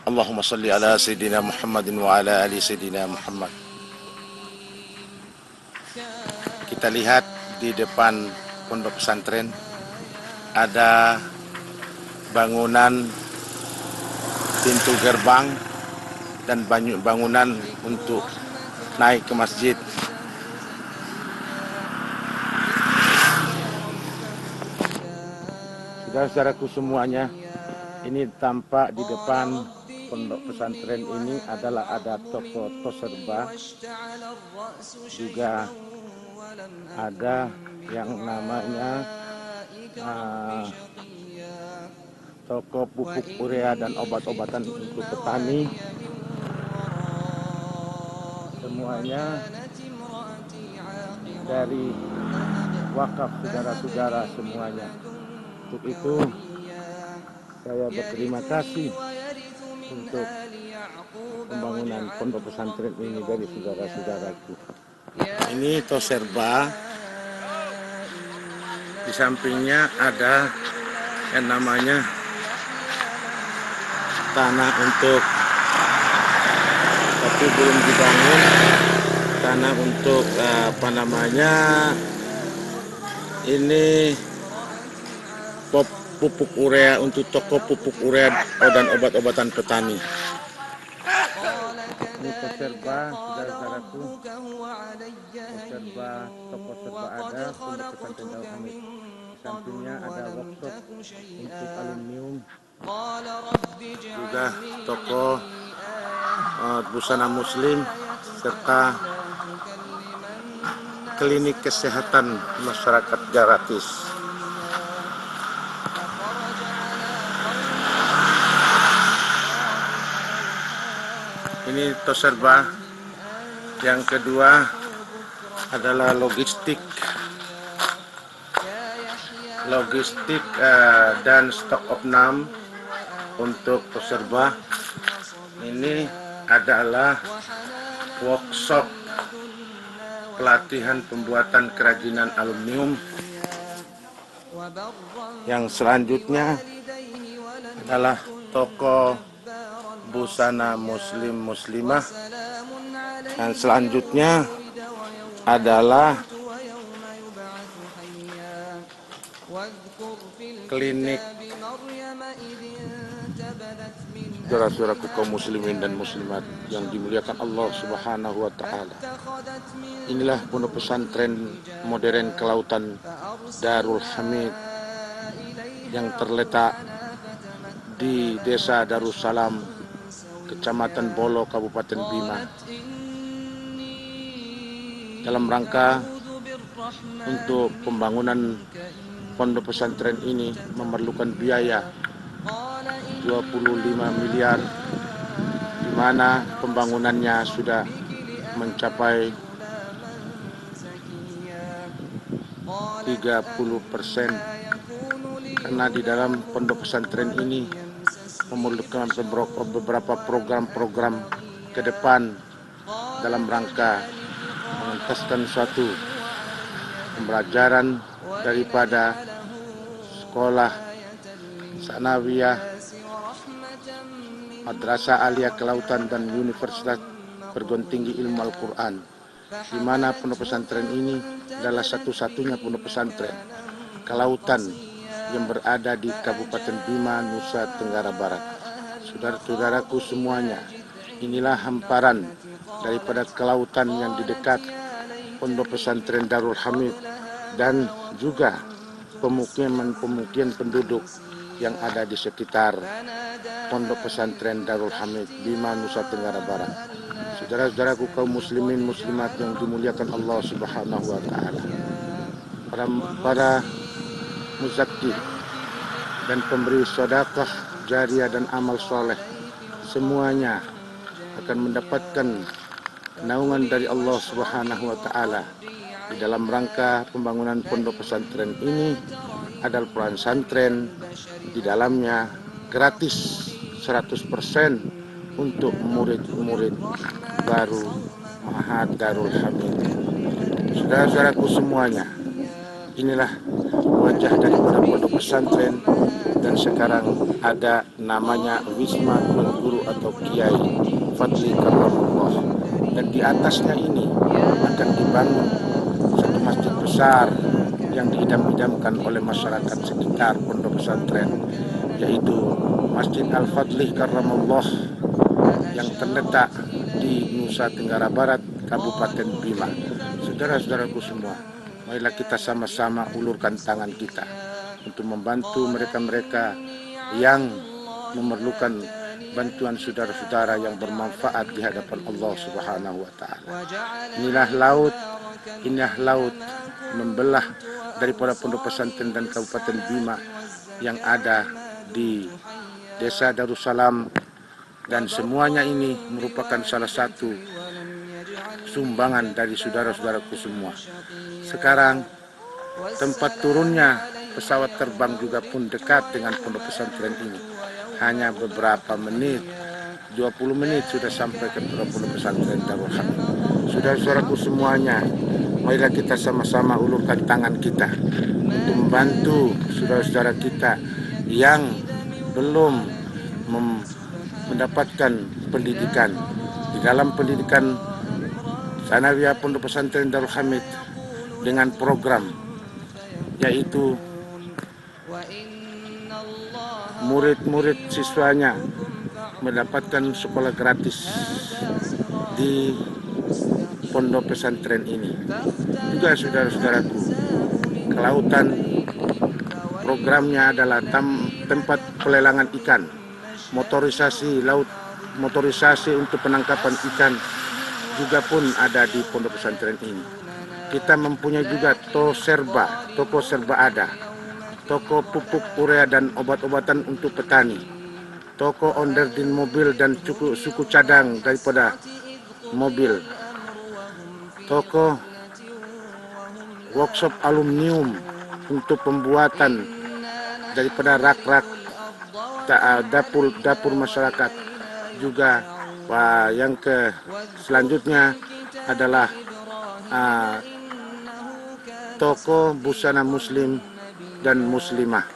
Allahumma salli ala Sayyidina Muhammadin wa ala ali Sayyidina Muhammad. Kita lihat di depan pondok pesantren ada bangunan pintu gerbang dan bangunan untuk naik ke masjid. Saudara-saudaraku semuanya, ini tampak di depan pondok pesantren ini adalah ada toko toserba, juga ada yang namanya toko pupuk urea dan obat-obatan untuk petani. Semuanya dari wakaf saudara-saudara semuanya. Untuk itu saya berterima kasih untuk pembangunan pondok pesantren ini dari saudara-saudaraku. Ini toserba, di sampingnya ada yang namanya tanah untuk, tapi belum dibangun, tanah untuk ini pupuk urea, untuk toko pupuk urea dan obat-obatan petani. Ini toserba, saudara-saudaraku, toserba, toko serba ada, pondok pesantren Darul Hamid. Di sampingnya ada workshop untuk aluminium, juga toko busana muslim, serta klinik kesehatan masyarakat gratis. Ini toserba. Yang kedua adalah logistik dan stok opnam untuk toserba. Ini adalah workshop pelatihan pembuatan kerajinan aluminium. Yang selanjutnya adalah toko busana muslimah. Dan selanjutnya adalah klinik. Saudara-saudaraku kaum muslimin dan muslimat yang dimuliakan Allah Subhanahu wa Ta'ala, inilah pondok pesantren modern kelautan Darul Hamid yang terletak di Desa Darussalam, Kecamatan Bolo, Kabupaten Bima. Dalam rangka untuk pembangunan pondok pesantren ini memerlukan biaya 25 miliar, di mana pembangunannya sudah mencapai 30%. Karena di dalam pondok pesantren ini memerlukan beberapa program-program ke depan dalam rangka mengentaskan suatu pembelajaran daripada sekolah sanawiyah, madrasah aliyah kelautan, dan universitas perguruan tinggi ilmu Al-Quran, di mana pondok pesantren ini adalah satu-satunya pondok pesantren kelautan yang berada di Kabupaten Bima, Nusa Tenggara Barat. Saudara-saudaraku semuanya, inilah hamparan daripada kelautan yang di dekat pondok pesantren Darul Hamid dan juga pemukiman penduduk yang ada di sekitar pondok pesantren Darul Hamid Bima, Nusa Tenggara Barat. Saudara-saudaraku kaum muslimin muslimat yang dimuliakan Allah Subhanahu wa Ta'ala, para muzakir dan pemberi sedekah jariah dan amal soleh, semuanya akan mendapatkan naungan dari Allah Subhanahu wa Ta'ala. Di dalam rangka pembangunan pondok pesantren ini adalah peran pesantren di dalamnya gratis 100% untuk murid-murid baru Ma'had Darul Hamid. Saudara-saudaraku semuanya, inilah wajah daripada pondok pesantren, dan sekarang ada namanya Wisma Tuan Guru atau Kiai Fadli Karramullah, dan di atasnya ini akan dibangun satu masjid besar yang diidam-idamkan oleh masyarakat sekitar pondok pesantren, yaitu Masjid Al-Fadli Karramullah yang terletak di Nusa Tenggara Barat, Kabupaten Bima. Saudara-saudaraku semua, marilah kita sama-sama ulurkan tangan kita untuk membantu mereka-mereka yang memerlukan bantuan saudara-saudara yang bermanfaat di hadapan Allah Subhanahu wa Ta'ala. Inilah laut membelah daripada pondok pesantren dan Kabupaten Bima yang ada di Desa Darussalam, dan semuanya ini merupakan salah satu sumbangan dari saudara-saudaraku semua. Sekarang tempat turunnya pesawat terbang juga pun dekat dengan pondok pesantren ini. Hanya beberapa menit, 20 menit sudah sampai ke pondok pesantren Darul Hamid. Saudara-saudaraku semuanya, marilah kita sama-sama ulurkan tangan kita untuk membantu saudara-saudara kita yang belum mendapatkan pendidikan. Di dalam pendidikan Sanawiyah Pondok Pesantren Darul Hamid dengan program yaitu murid-murid siswanya mendapatkan sekolah gratis di pondok pesantren ini. Juga saudara-saudaraku, kelautan programnya adalah tempat pelelangan ikan, motorisasi laut, motorisasi untuk penangkapan ikan juga pun ada di pondok pesantren ini. Kita mempunyai juga toko serba ada, toko pupuk urea dan obat-obatan untuk petani, toko onderdin mobil dan suku cadang daripada mobil, toko workshop aluminium untuk pembuatan daripada rak-rak dapur masyarakat. Juga yang selanjutnya adalah toko busana muslim dan muslimah.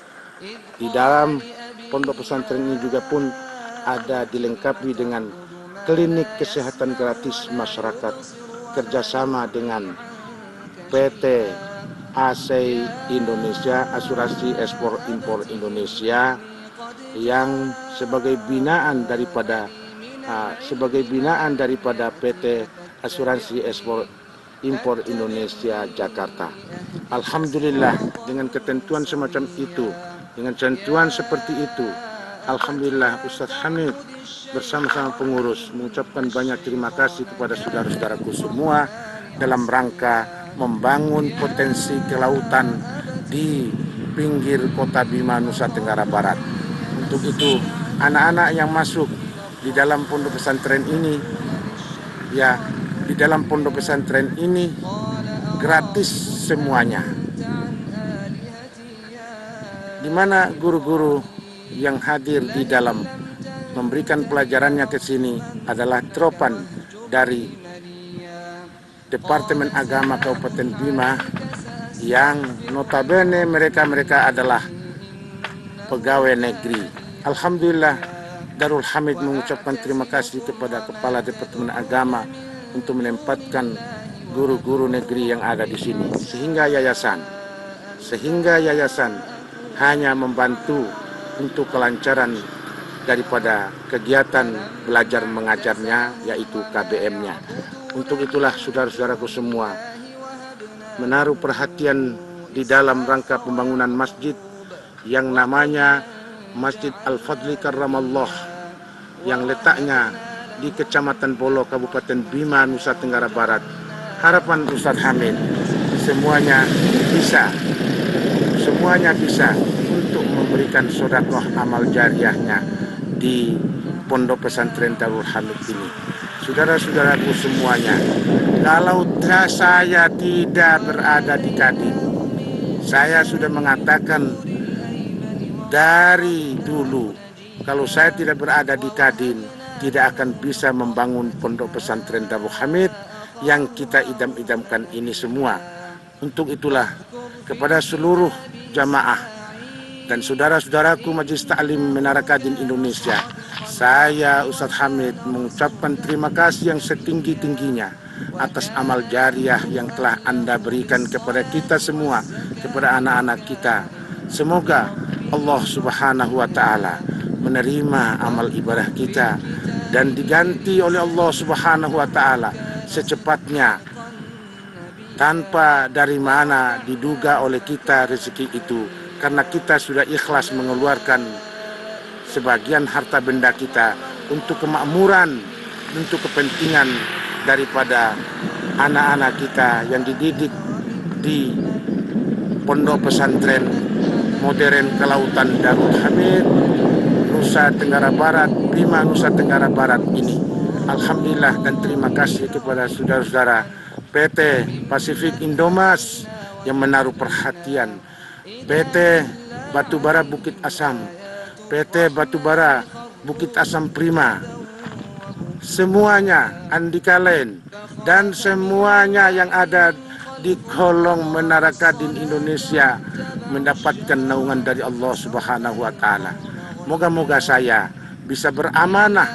Di dalam pondok pesantren ini juga pun ada dilengkapi dengan klinik kesehatan gratis masyarakat kerjasama dengan PT ASEI Indonesia, Asuransi Ekspor Impor Indonesia, yang sebagai binaan daripada PT Asuransi Ekspor Impor Indonesia Jakarta. Alhamdulillah, dengan ketentuan semacam itu, dengan ketentuan seperti itu, alhamdulillah Ustadz Hamid bersama-sama pengurus mengucapkan banyak terima kasih kepada saudara-saudaraku semua dalam rangka membangun potensi kelautan di pinggir kota Bima, Nusa Tenggara Barat. Untuk itu, anak-anak yang masuk di dalam pondok pesantren ini, ya, di dalam pondok pesantren ini gratis semuanya. Di mana guru-guru yang hadir di dalam memberikan pelajarannya ke sini adalah tropan dari Departemen Agama Kabupaten Bima, yang notabene mereka adalah pegawai negeri. Alhamdulillah, Darul Hamid mengucapkan terima kasih kepada Kepala Departemen Agama untuk menempatkan guru-guru negeri yang ada di sini, sehingga yayasan hanya membantu untuk kelancaran daripada kegiatan belajar mengajarnya, yaitu KBM-nya. Untuk itulah saudara-saudaraku semua, menaruh perhatian di dalam rangka pembangunan masjid yang namanya Masjid Al-Fadli Karramullah, yang letaknya di Kecamatan Bolo, Kabupaten Bima, Nusa Tenggara Barat. Harapan Ustadz Hamid semuanya bisa untuk memberikan sedekah amal jariahnya di pondok pesantren Darul Hamid ini. Saudara-saudaraku semuanya, kalau saya tidak berada di Kadin, saya sudah mengatakan dari dulu, kalau saya tidak berada di Kadin, tidak akan bisa membangun pondok pesantren Darul Hamid yang kita idam-idamkan ini semua. Untuk itulah kepada seluruh jamaah dan saudara-saudaraku Majelis Ta'lim Menara Kadin Indonesia, saya Ustadz Hamid mengucapkan terima kasih yang setinggi-tingginya atas amal jariah yang telah Anda berikan kepada kita semua, kepada anak-anak kita. Semoga Allah Subhanahu wa Ta'ala menerima amal ibadah kita dan diganti oleh Allah Subhanahu wa Ta'ala secepatnya, tanpa dari mana diduga oleh kita rezeki itu, karena kita sudah ikhlas mengeluarkan sebagian harta benda kita untuk kemakmuran, untuk kepentingan daripada anak-anak kita yang dididik di Pondok Pesantren Modern Kelautan Darul Hamid, Nusa Tenggara Barat, Bima Nusa Tenggara Barat ini. Alhamdulillah dan terima kasih kepada saudara-saudara PT Pasifik Indomas yang menaruh perhatian, PT Batubara Bukit Asam, PT Batubara Bukit Asam Prima, semuanya, Andika Len, dan semuanya yang ada di kolong Menara Kadin Indonesia mendapatkan naungan dari Allah Subhanahu wa Ta'ala. Moga-moga saya bisa beramanah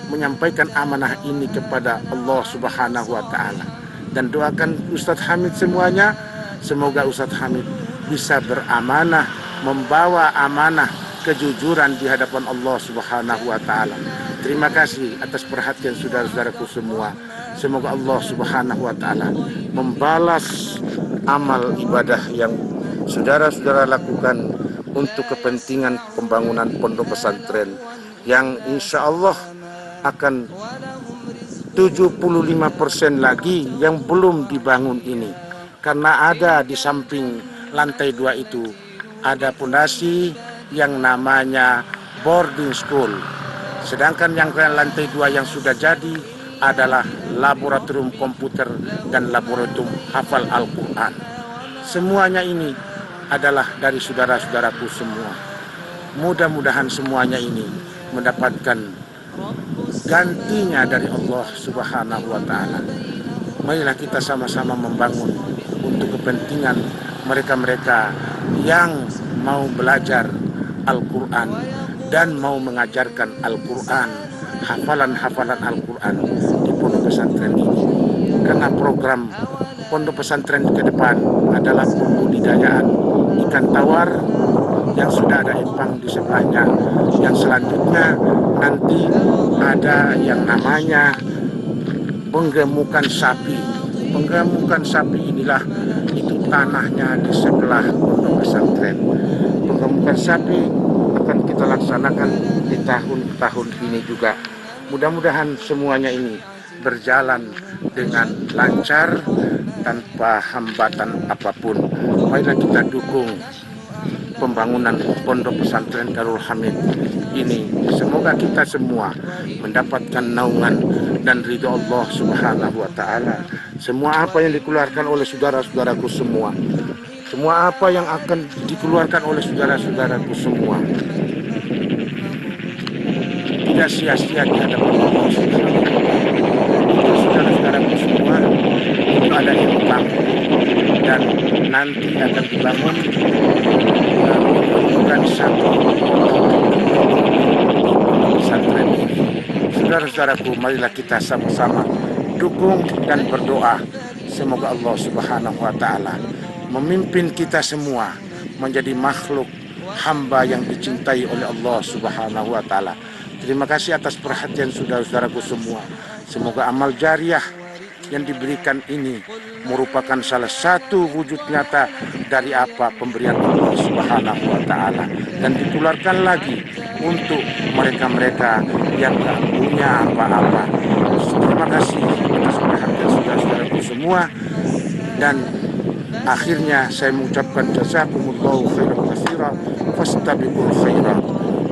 menyampaikan amanah ini kepada Allah Subhanahu wa Ta'ala, dan doakan Ustadz Hamid semuanya, semoga Ustadz Hamid bisa beramanah, membawa amanah kejujuran di hadapan Allah Subhanahu wa Ta'ala. Terima kasih atas perhatian saudara-saudaraku semua. Semoga Allah Subhanahu wa Ta'ala membalas amal ibadah yang saudara-saudara lakukan untuk kepentingan pembangunan pondok pesantren yang insya Allah akan 75% lagi yang belum dibangun ini, karena ada di samping lantai 2 itu ada pondasi yang namanya boarding school, sedangkan yang lantai 2 yang sudah jadi adalah laboratorium komputer dan laboratorium hafal Al-Quran. Semuanya ini adalah dari saudara-saudaraku semua. Mudah-mudahan semuanya ini mendapatkan gantinya dari Allah Subhanahu wa Ta'ala. Marilah kita sama-sama membangun untuk kepentingan mereka-mereka yang mau belajar Al-Quran dan mau mengajarkan Al-Quran, hafalan-hafalan Al-Quran di pondok pesantren ini. Karena program pondok pesantren ke depan adalah pembudidayaan ikan tawar yang sudah ada empang di sebelahnya. Yang selanjutnya nanti ada yang namanya penggemukan sapi. Penggemukan sapi inilah itu tanahnya di sebelah pondok pesantren. Penggemukan sapi akan kita laksanakan di tahun-tahun ini juga. Mudah-mudahan semuanya ini berjalan dengan lancar tanpa hambatan apapun. Marilah kita dukung pembangunan pondok pesantren Darul Hamid ini. Semoga kita semua mendapatkan naungan dan ridho Allah Subhanahu wa Ta'ala. Semua apa yang dikeluarkan oleh saudara-saudaraku semua, semua apa yang akan dikeluarkan oleh saudara-saudaraku semua, tidak sia-sia di hadapan Allah Subhanahu wa Ta'ala. Itu saudara-saudaraku semua, itu ada empang dan nanti akan dibangun bukan satu pesantren ini. Saudara-saudaraku, marilah kita sama-sama dukung dan berdoa. Semoga Allah Subhanahu wa Ta'ala memimpin kita semua menjadi makhluk hamba yang dicintai oleh Allah Subhanahu wa Ta'ala. Terima kasih atas perhatian saudara-saudaraku semua. Semoga amal jariah yang diberikan ini merupakan salah satu wujud nyata dari apa pemberian Allah Subhanahu wa Ta'ala, dan ditularkan lagi untuk mereka-mereka yang tak punya apa-apa. Terima kasih atas perhatian saudara-saudaraku semua, dan akhirnya saya mengucapkan jazakumullahu khairan katsiran fastabiqul khairat.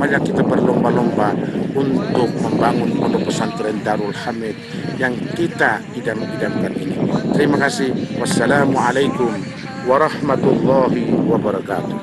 Mari kita berlomba-lomba untuk membangun pondok pesantren Darul Hamid yang kita idam-idamkan ini. Terima kasih. Wassalamualaikum warahmatullahi wabarakatuh.